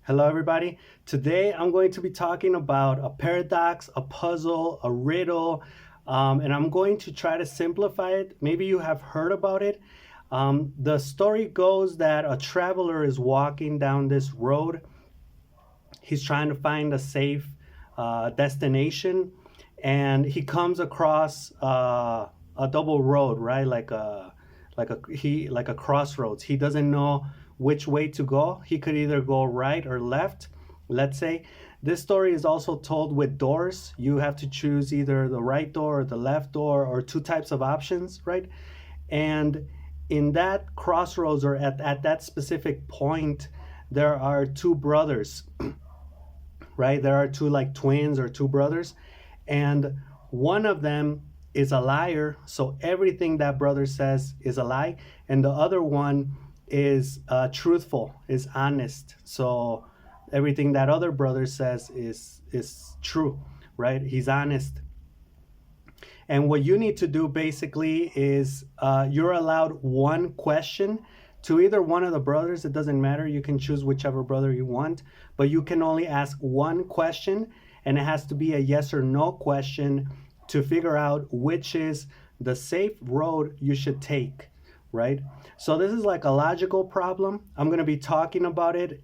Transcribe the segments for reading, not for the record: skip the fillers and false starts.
Hello, everybody. Today I'm going to be talking about a paradox, a puzzle, a riddle, and I'm going to try to simplify it. Maybe you have heard about it. The story goes that a traveler is walking down this road. He's trying to find a safe destination, and he comes across a double road, right? Like a crossroads. He doesn't know which way to go. He could either go right or left. Let's say this story is also told with doors. You have to choose either the right door or the left door, or two types of options, right? And in that crossroads, or at that specific point, there are two brothers, right? There are two, like, twins or two brothers, and one of them is a liar, so everything that brother says is a lie, and the other one is truthful, is honest. So everything that other brother says is true, right? He's honest. And what you need to do basically is you're allowed one question to either one of the brothers. It doesn't matter. You can choose whichever brother you want, but you can only ask one question, and it has to be a yes or no question to figure out which is the safe road you should take, right? So this is like a logical problem. I'm going to be talking about it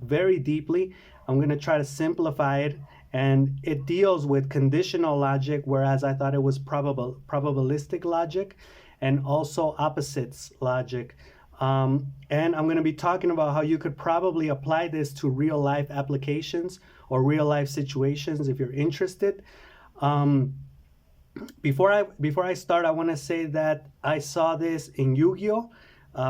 very deeply. I'm going to try to simplify it, and it deals with conditional logic, whereas I thought it was probabilistic logic, and also opposites logic. And I'm going to be talking about how you could probably apply this to real life applications or real life situations if you're interested. Before I start, I want to say that I saw this in Yu-Gi-Oh!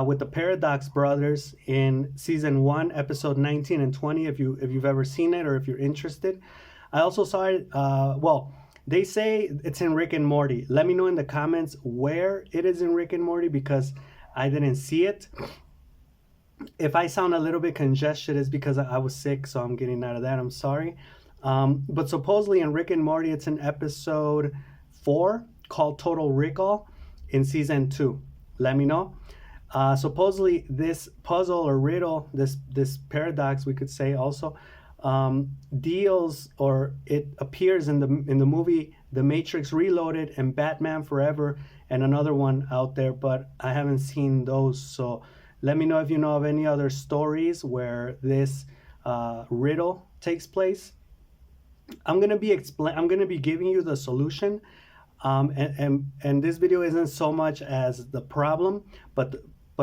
With the Paradox Brothers in season 1, episode 19 and 20. If you've ever seen it, or if you're interested, I also saw it. Well, they say it's in Rick and Morty. Let me know in the comments where it is in Rick and Morty, because I didn't see it. If I sound a little bit congested, it's because I was sick, so I'm getting out of that. I'm sorry. But supposedly in Rick and Morty, it's in episode 4 called Total Recall in season 2. Let me know. Supposedly this puzzle or riddle, this paradox, we could say also, deals, or it appears in the movie The Matrix Reloaded and Batman Forever, and another one out there, but I haven't seen those. So let me know if you know of any other stories where this riddle takes place. I'm gonna be giving you the solution, and this video isn't so much as the problem, but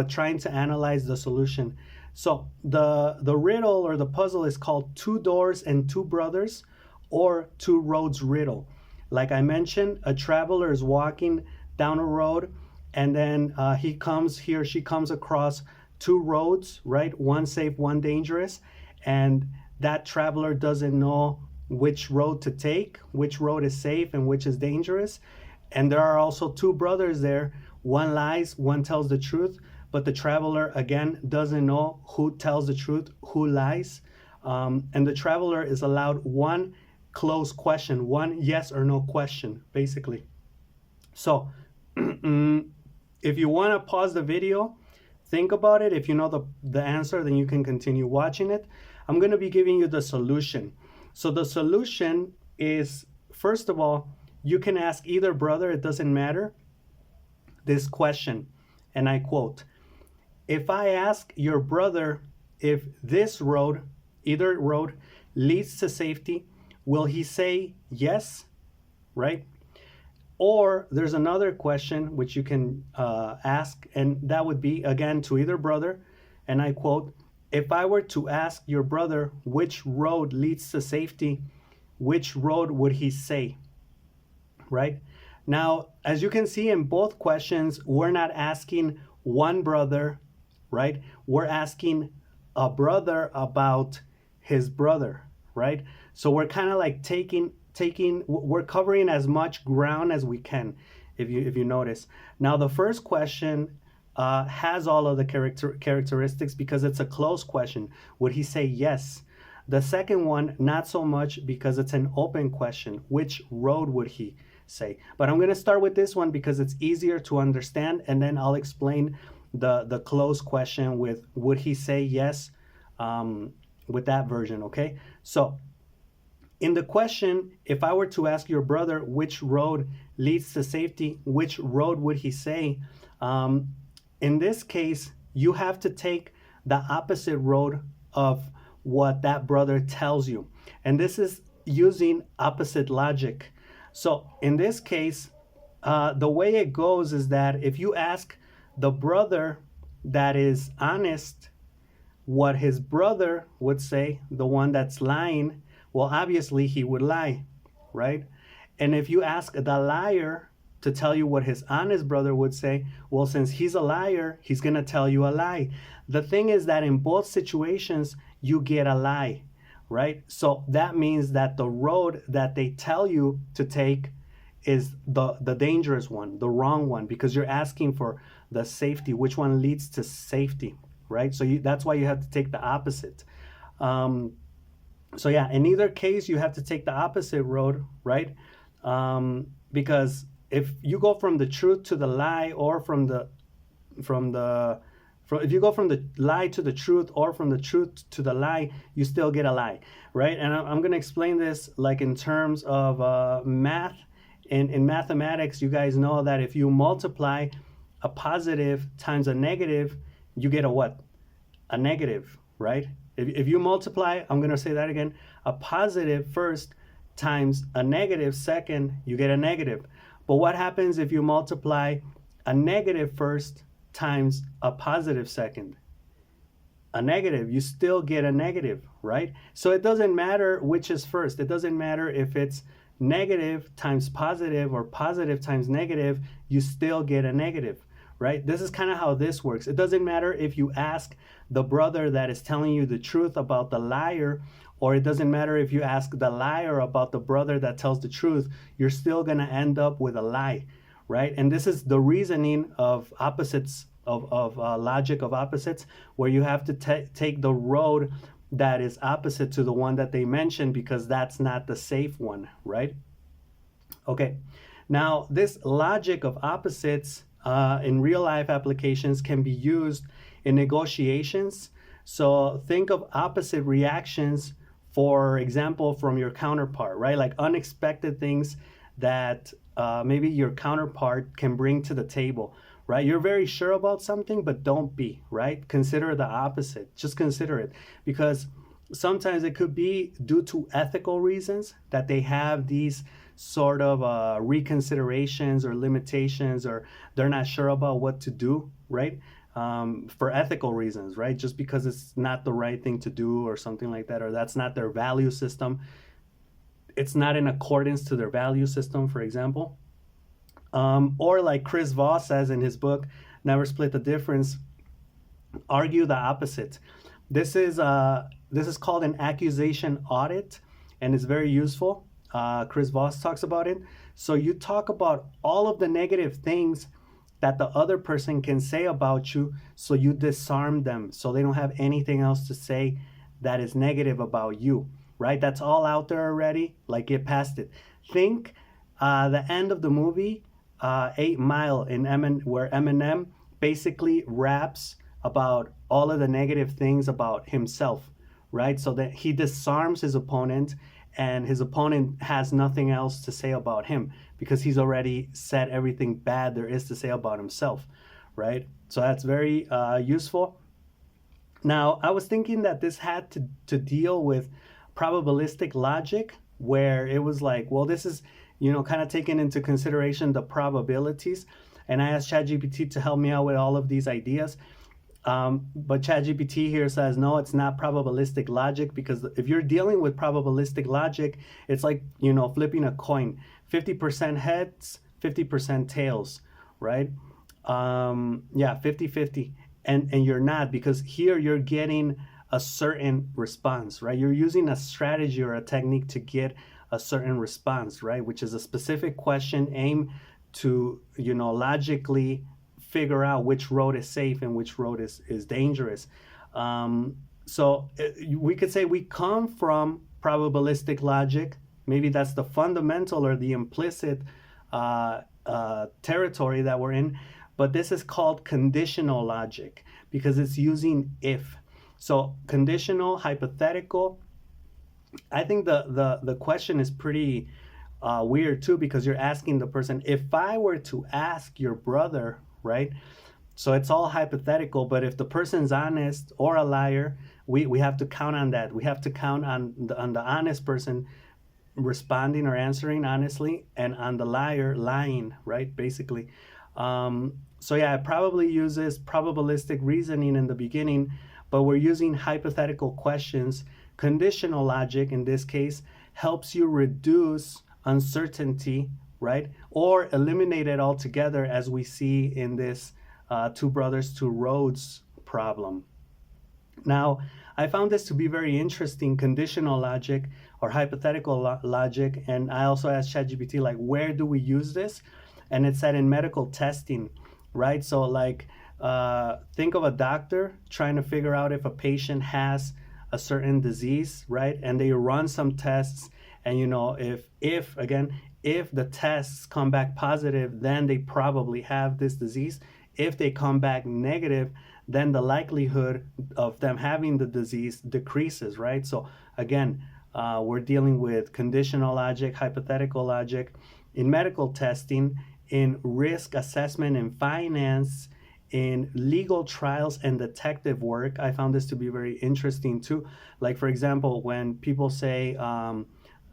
trying to analyze the solution. So the riddle or the puzzle is called Two Doors and Two Brothers, or Two Roads Riddle. Like I mentioned, a traveler is walking down a road, and then he or she comes across two roads, right? One safe, one dangerous, and that traveler doesn't know which road to take, which road is safe and which is dangerous. And there are also two brothers there. One lies, one tells the truth, but the traveler, again, doesn't know who tells the truth, who lies. And the traveler is allowed one closed question, one yes or no question, basically. So if you want to pause the video, think about it. If you know the answer, then you can continue watching it. I'm going to be giving you the solution. So the solution is, first of all, you can ask either brother, it doesn't matter, this question, and I quote, "If I ask your brother if this road, either road, leads to safety, will he say yes?" Right? Or there's another question which you can ask, and that would be, again, to either brother, and I quote, "If I were to ask your brother which road leads to safety, which road would he say?" Right? Now, as you can see in both questions, we're not asking one brother, right? We're asking a brother about his brother, right? So we're kind of like we're covering as much ground as we can, if you notice. Now, the first question has all of the characteristics because it's a closed question. Would he say yes? The second one, not so much, because it's an open question. Which road would he say? But I'm going to start with this one because it's easier to understand, and then I'll explain the closed question with would he say yes with that version, okay? So in the question, if I were to ask your brother which road leads to safety, which road would he say? Um, in this case, you have to take the opposite road of what that brother tells you. And this is using opposite logic. So in this case, the way it goes is that if you ask the brother that is honest what his brother would say, the one that's lying, well, obviously he would lie, right? And if you ask the liar to tell you what his honest brother would say, well, since he's a liar, he's going to tell you a lie. The thing is that in both situations, you get a lie, right? So that means that the road that they tell you to take is the dangerous one, the wrong one, because you're asking for the safety, which one leads to safety, right? So that's why you have to take the opposite. So yeah, in either case, you have to take the opposite road, right? Because if you go from the truth to the lie, or if you go from the lie to the truth, or from the truth to the lie, you still get a lie, right? And I'm going to explain this like in terms of math. In mathematics, you guys know that if you multiply a positive times a negative, you get a what? A negative, right? If you multiply, I'm going to say that again, a positive first times a negative second, you get a negative. But what happens if you multiply a negative first times a positive second? A negative. You still get a negative, right? So it doesn't matter which is first. It doesn't matter if it's negative times positive or positive times negative, you still get a negative, right? This is kind of how this works. It doesn't matter if you ask the brother that is telling you the truth about the liar, or it doesn't matter if you ask the liar about the brother that tells the truth, you're still going to end up with a lie, right? And this is the reasoning of opposites, of logic of opposites, where you have to take the road that is opposite to the one that they mentioned, because that's not the safe one, right? Okay, now this logic of opposites in real life applications can be used in negotiations. So think of opposite reactions, for example, from your counterpart, right? Like unexpected things that maybe your counterpart can bring to the table, right? You're very sure about something, but don't be, right? Consider the opposite. Just consider it, because sometimes it could be due to ethical reasons that they have these sort of reconsiderations or limitations, or they're not sure about what to do, right? For ethical reasons, right? Just because it's not the right thing to do or something like that, or that's not their value system. It's not in accordance to their value system, for example. Or like Chris Voss says in his book, Never Split the Difference, argue the opposite. This is called an accusation audit, and it's very useful. Chris Voss talks about it. So you talk about all of the negative things that the other person can say about you, so you disarm them, so they don't have anything else to say that is negative about you, right? That's all out there already. Like, get past it. Think the end of the movie 8 Mile where Eminem basically raps about all of the negative things about himself, right? So that he disarms his opponent, and his opponent has nothing else to say about him, because he's already said everything bad there is to say about himself, right? So that's very useful. Now, I was thinking that this had to deal with probabilistic logic, where it was like, well, this is, kind of taking into consideration the probabilities. And I asked ChatGPT to help me out with all of these ideas. But ChatGPT here says, no, it's not probabilistic logic, because if you're dealing with probabilistic logic, it's like, flipping a coin, 50% heads, 50% tails, right? 50-50. And you're not, because here you're getting a certain response, right? You're using a strategy or a technique to get a certain response, right? Which is a specific question aimed to, logically figure out which road is safe and which road is dangerous. So we could say we come from probabilistic logic. Maybe that's the fundamental or the implicit territory that we're in. But this is called conditional logic, because it's using if. So conditional, hypothetical. I think the question is pretty weird too, because you're asking the person, if I were to ask your brother, right? So it's all hypothetical, but if the person's honest or a liar, we have to count on that. We have to count on the honest person responding or answering honestly, and on the liar lying, right? Basically. So yeah, it probably uses probabilistic reasoning in the beginning, but we're using hypothetical questions. Conditional logic in this case helps you reduce uncertainty, right? Or eliminate it altogether, as we see in this two brothers, two roads problem. Now, I found this to be very interesting, conditional logic or hypothetical logic. And I also asked ChatGPT, like, where do we use this? And it said in medical testing, right? So, like, think of a doctor trying to figure out if a patient has a certain disease, right? And they run some tests, and if again, if the tests come back positive, then they probably have this disease. If they come back negative, then the likelihood of them having the disease decreases, right? So again, we're dealing with conditional logic, hypothetical logic in medical testing, in risk assessment and finance, in legal trials and detective work. I found this to be very interesting too. Like, for example, when people say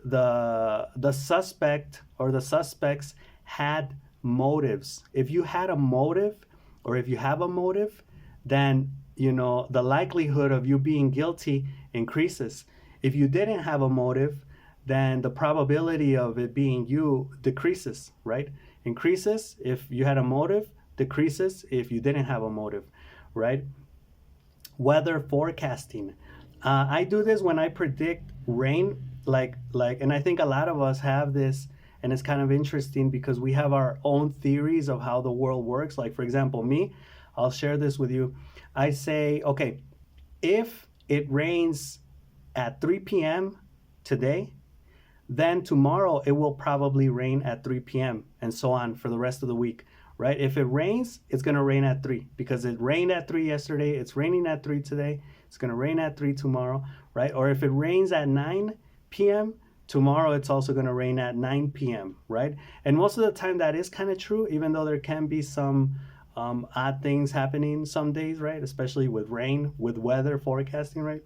the suspect or the suspects had motives. If you had a motive, or if you have a motive, then the likelihood of you being guilty increases. If you didn't have a motive, then the probability of it being you decreases, right? Increases if you had a motive, decreases if you didn't have a motive, right? Weather forecasting. I do this when I predict rain, and I think a lot of us have this, and it's kind of interesting because we have our own theories of how the world works. Like, for example, me, I'll share this with you. I say, okay, if it rains at 3 p.m. today, then tomorrow it will probably rain at 3 p.m. and so on for the rest of the week, right? If it rains, it's going to rain at 3 because it rained at 3 yesterday. It's raining at 3 today. It's going to rain at 3 tomorrow, right? Or if it rains at 9 p.m., tomorrow it's also going to rain at 9 p.m., right? And most of the time that is kind of true, even though there can be some odd things happening some days, right? Especially with rain, with weather forecasting, right?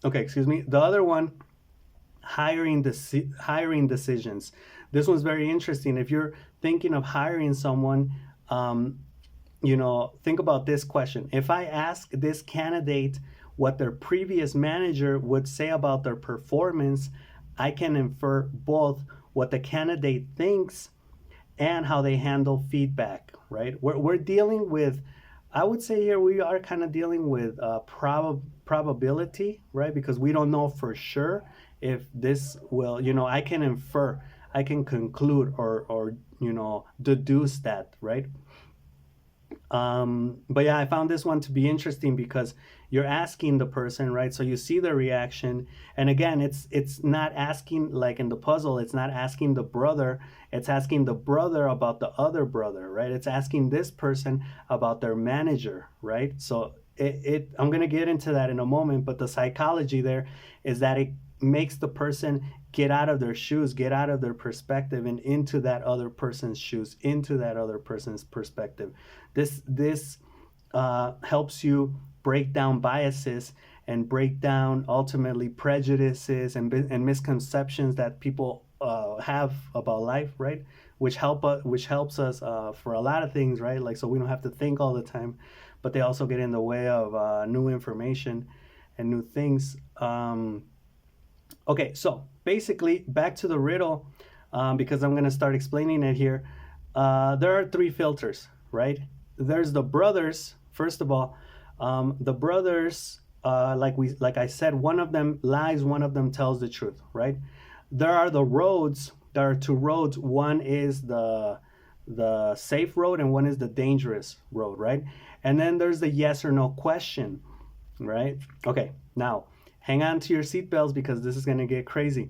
Okay, excuse me. The other one, hiring decisions. This one's very interesting. If you're thinking of hiring someone, think about this question. If I ask this candidate what their previous manager would say about their performance, I can infer both what the candidate thinks and how they handle feedback, right? We're dealing with, I would say here, we are kind of dealing with probability, right? Because we don't know for sure if this will, I can infer, I can conclude or deduce that, right? But yeah, I found this one to be interesting because you're asking the person, right? So you see the reaction, and again, it's not asking, like in the puzzle, it's not asking the brother, it's asking the brother about the other brother, right? It's asking this person about their manager, right? So I'm gonna get into that in a moment, but the psychology there is that it makes the person get out of their shoes, get out of their perspective, and into that other person's shoes, into that other person's perspective. This helps you break down biases and break down ultimately prejudices and misconceptions that people have about life, right? Which helps us for a lot of things, right? Like, so we don't have to think all the time, but they also get in the way of new information and new things. Okay, so basically back to the riddle, because I'm going to start explaining it here. There are 3 filters, right? There's the brothers. First of all, the brothers, like I said, one of them lies, one of them tells the truth, right? There are the roads. There are 2 roads. One is the safe road, and one is the dangerous road, right? And then there's the yes or no question, right? Okay, now hang on to your seatbelts because this is going to get crazy.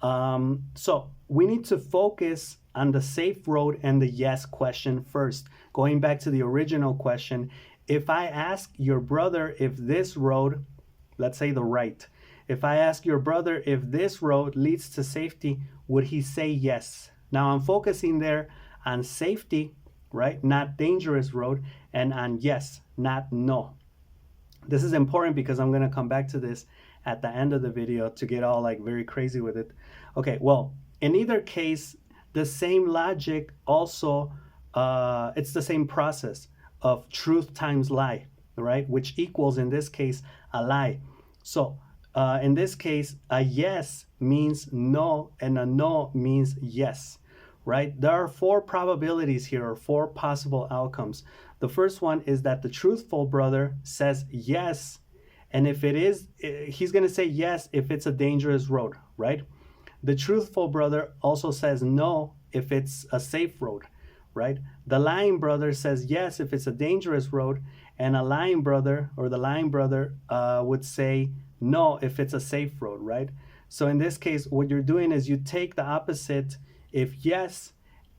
So we need to focus on the safe road and the yes question first. Going back to the original question, if I ask your brother if this road, let's say the right, if I ask your brother if this road leads to safety, would he say yes? Now I'm focusing there on safety, right? Not dangerous road, and on yes, not no. This is important because I'm going to come back to this at the end of the video to get all like very crazy with it. Okay, well, in either case, the same logic also, it's the same process of truth times lie, right? Which equals, in this case, a lie. So in this case, a yes means no and a no means yes, right? There are four probabilities here, or four possible outcomes. The first one is that the truthful brother says yes, and if it is, he's going to say yes if it's a dangerous road, right? The truthful brother also says no if it's a safe road, right? The lying brother says yes if it's a dangerous road, and a lying brother, or the lying brother, would say no if it's a safe road, right? So in this case, what you're doing is you take the opposite if yes,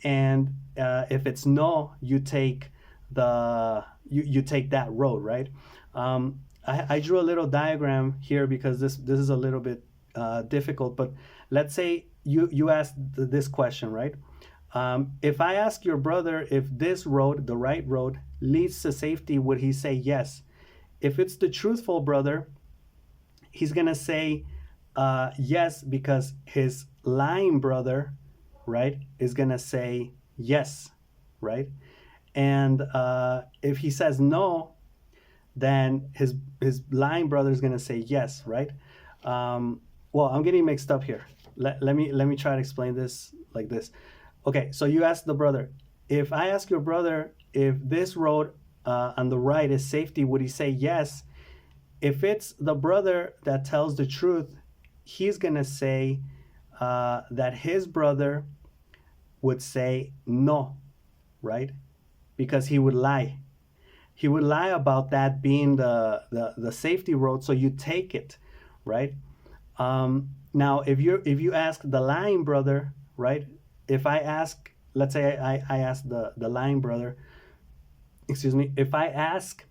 and if it's no, you take you take that road, right? I drew a little diagram here because this is a little bit difficult, but let's say you asked this question, right? If I ask your brother if this road, the right road, leads to safety, would he say yes? If it's the truthful brother, he's gonna say yes, because his lying brother, right, is gonna say yes, right? And if he says no, then his lying brother is gonna say yes, right? Well, I'm getting mixed up here. Let me try to explain this like this. Okay, so you ask the brother, if I ask your brother if this road on the right is safety, would he say yes? If it's the brother that tells the truth, he's gonna say that his brother would say no, right? Because he would lie. He would lie about that being the safety road, so you take it, right? Now, if you ask the lying brother, right? If I ask, let's say I ask the lying brother, excuse me, if I ask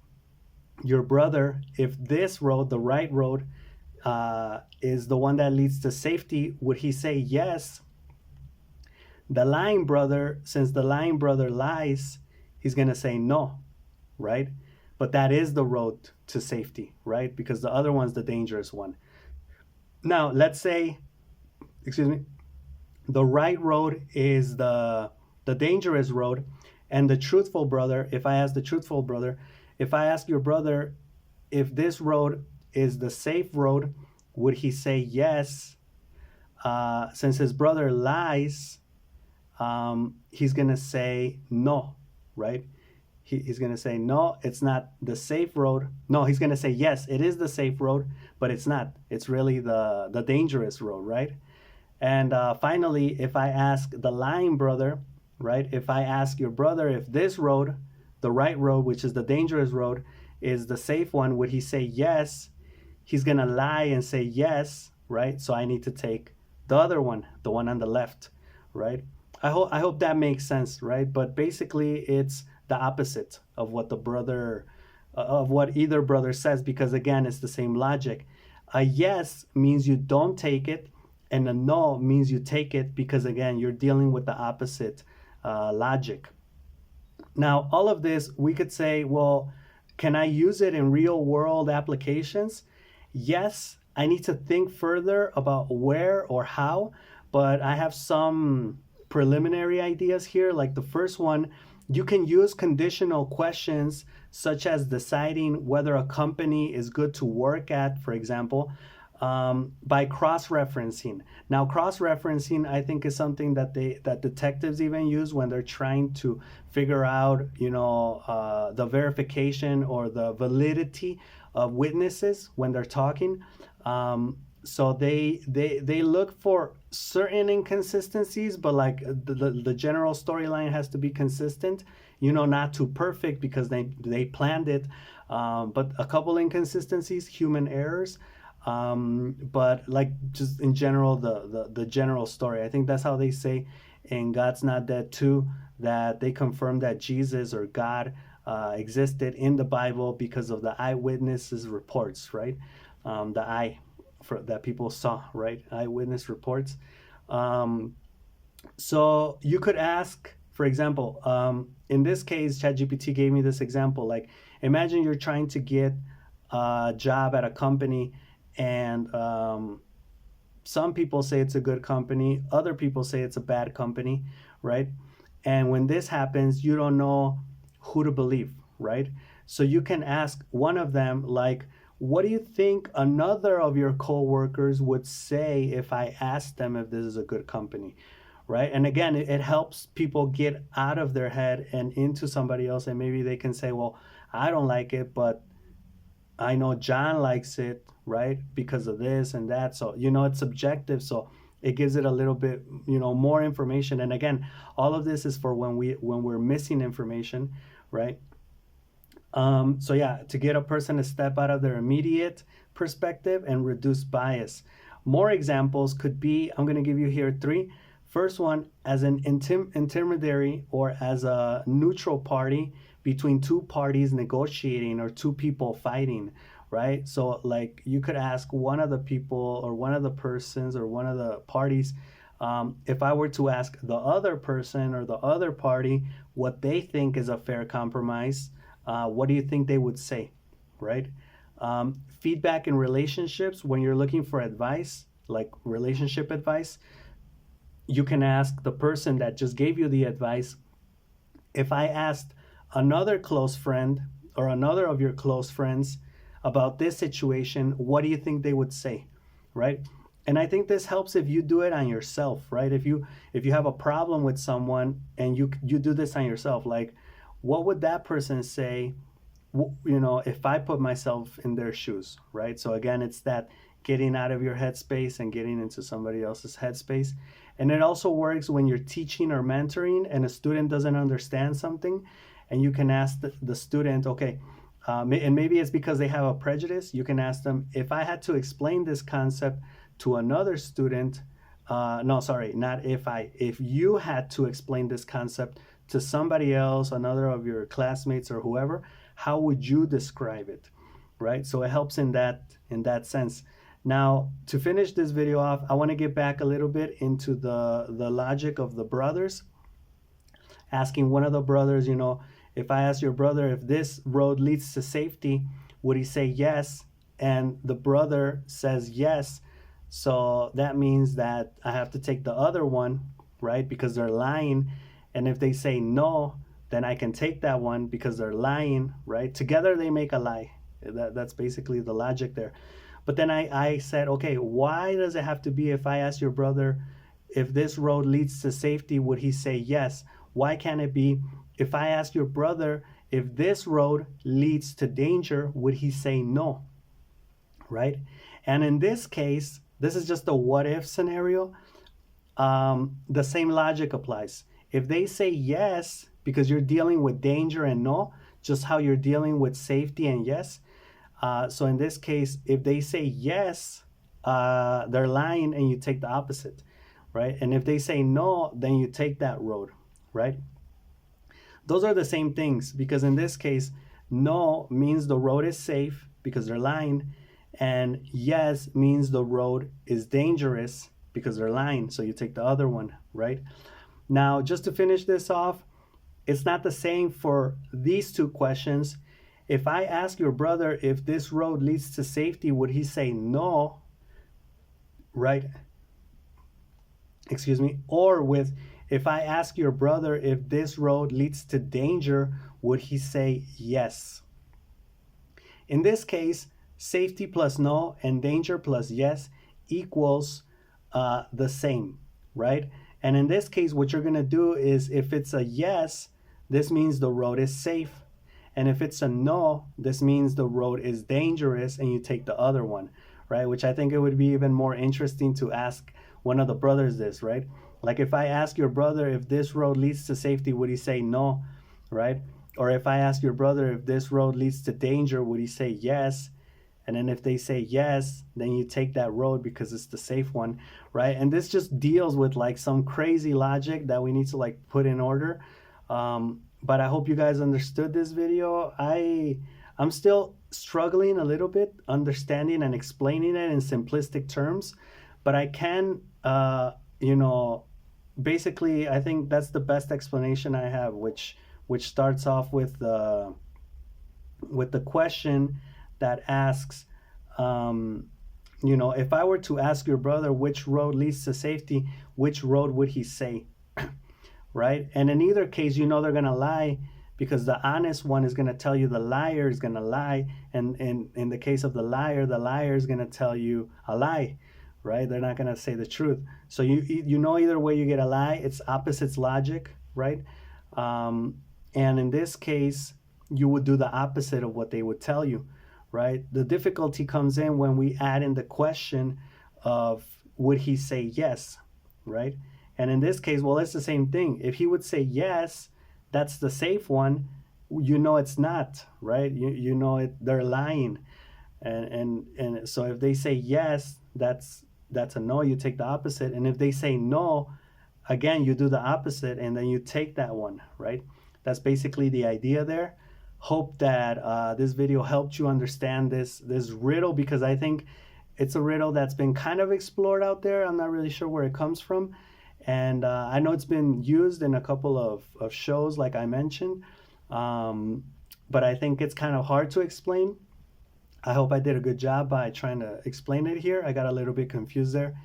your brother if this road, the right road, is the one that leads to safety, would he say yes? The lying brother, since the lying brother lies, he's gonna say no, right? But that is the road to safety, right? Because the other one's the dangerous one. Now, let's say, excuse me, the right road is the dangerous road, and the truthful brother, if I ask the truthful brother, if I ask your brother if this road is the safe road, would he say yes? Since his brother lies, he's gonna say no, right? He's gonna say no, it's not the safe road. No, he's gonna say yes, it is the safe road, but it's not. It's really the dangerous road, right? And finally, if I ask the lying brother, right? If I ask your brother if this road, the right road, which is the dangerous road, is the safe one, would he say yes? He's gonna lie and say yes, right? So I need to take the other one, the one on the left, right? I hope that makes sense, right? But basically, it's the opposite of what the brother, of what either brother says, because again, it's the same logic. A yes means you don't take it, and a no means you take it, because again, you're dealing with the opposite logic. Now, all of this, we could say, well, can I use it in real world applications? Yes, I need to think further about where or how, but I have some preliminary ideas here. Like the first one, you can use conditional questions such as deciding whether a company is good to work at, for example, by cross-referencing. Now, cross-referencing, I think, is something that detectives even use when they're trying to figure out, the verification or the validity of witnesses when they're talking. So they look for certain inconsistencies, but like the general storyline has to be consistent, not too perfect because they planned it, but a couple inconsistencies, human errors. But like just in general, the general story. I think that's how they say in God's Not Dead 2 that they confirm that Jesus or God existed in the Bible because of the eyewitnesses reports, right? The eye that people saw, right? Eyewitness reports. Um, so you could ask, for example, in this case, ChatGPT gave me this example. Like, imagine you're trying to get a job at a company, and some people say it's a good company, other people say it's a bad company, right? And when this happens, you don't know who to believe, right? So you can ask one of them, like, what do you think another of your coworkers would say if I asked them if this is a good company, right? And again, it helps people get out of their head and into somebody else, and maybe they can say, well, I don't like it, but I know John likes it, right? Because of this and that. So, it's subjective. So it gives it a little bit, more information. And again, all of this is for when we're missing information, right? So yeah, to get a person to step out of their immediate perspective and reduce bias. More examples could be, I'm going to give you here three. First one, as an intermediary or as a neutral party between two parties negotiating or two people fighting, right? So like you could ask one of the people or one of the persons or one of the parties, if I were to ask the other person or the other party what they think is a fair compromise, what do you think they would say, right? Feedback in relationships, when you're looking for advice, like relationship advice, you can ask the person that just gave you the advice, if I asked another close friend or another of your close friends about this situation, what do you think they would say, right? And I think this helps if you do it on yourself, right? If you have a problem with someone and you do this on yourself, like what would that person say, if I put myself in their shoes, right? So again, it's that getting out of your headspace and getting into somebody else's headspace. And it also works when you're teaching or mentoring and a student doesn't understand something, and you can ask the student, okay, and maybe it's because they have a prejudice. You can ask them, if I had to explain this concept to another student, no, sorry, not if you had to explain this concept to somebody else, another of your classmates or whoever, how would you describe it, right? So it helps in that sense. Now, to finish this video off, I want to get back a little bit into the logic of the brothers. Asking one of the brothers, if I ask your brother if this road leads to safety, would he say yes? And the brother says yes. So that means that I have to take the other one, right? Because they're lying. And if they say no, then I can take that one because they're lying, right? Together they make a lie. That's basically the logic there. But then I said, okay, why does it have to be, if I ask your brother if this road leads to safety, would he say yes? Why can't it be, if I ask your brother if this road leads to danger, would he say no? Right? And in this case, this is just a what if scenario. The same logic applies. If they say yes, because you're dealing with danger and no, just how you're dealing with safety and yes. So in this case, if they say yes, they're lying and you take the opposite, right? And if they say no, then you take that road, right? Those are the same things, because in this case, no means the road is safe because they're lying, and yes means the road is dangerous because they're lying. So you take the other one, right? Now, just to finish this off, it's not the same for these two questions. If I ask your brother if this road leads to safety, would he say no, right? Excuse me. Or with, if I ask your brother if this road leads to danger, would he say yes? In this case, safety plus no and danger plus yes equals the same, right? And in this case, what you're going to do is, if it's a yes, this means the road is safe. And if it's a no, this means the road is dangerous, and you take the other one, right? Which I think it would be even more interesting to ask one of the brothers this, right? Like if I ask your brother if this road leads to safety, would he say no, right? Or if I ask your brother if this road leads to danger, would he say yes? And then if they say yes, then you take that road because it's the safe one, right? And this just deals with like some crazy logic that we need to like put in order. but I hope you guys understood this video. I'm still struggling a little bit understanding and explaining it in simplistic terms, but I can, you know, basically I think that's the best explanation I have, which starts off with the question that asks, um, you know, if I were to ask your brother which road leads to safety, which road would he say? Right? And in either case, you know they're gonna lie, because the honest one is gonna tell you the liar is gonna lie, and in the case of the liar is gonna tell you a lie, right? They're not gonna say the truth. So you know either way you get a lie. It's opposites logic, right? Um, and in this case, you would do the opposite of what they would tell you, right? The difficulty comes in when we add in the question of would he say yes, right? And in this case, well, it's the same thing. If he would say yes, that's the safe one. You know it's not, right? You know it. They're lying, and so if they say yes, that's a no. You take the opposite. And if they say no, again, you do the opposite, and then you take that one, right? That's basically the idea there. Hope that this video helped you understand this riddle, because I think it's a riddle that's been kind of explored out there. I'm not really sure where it comes from. And I know it's been used in a couple of shows, like I mentioned, but I think it's kind of hard to explain. I hope I did a good job by trying to explain it here. I got a little bit confused there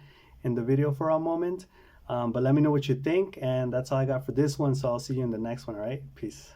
in the video for a moment, but let me know what you think, and that's all I got for this one, so I'll see you in the next one. All right, peace.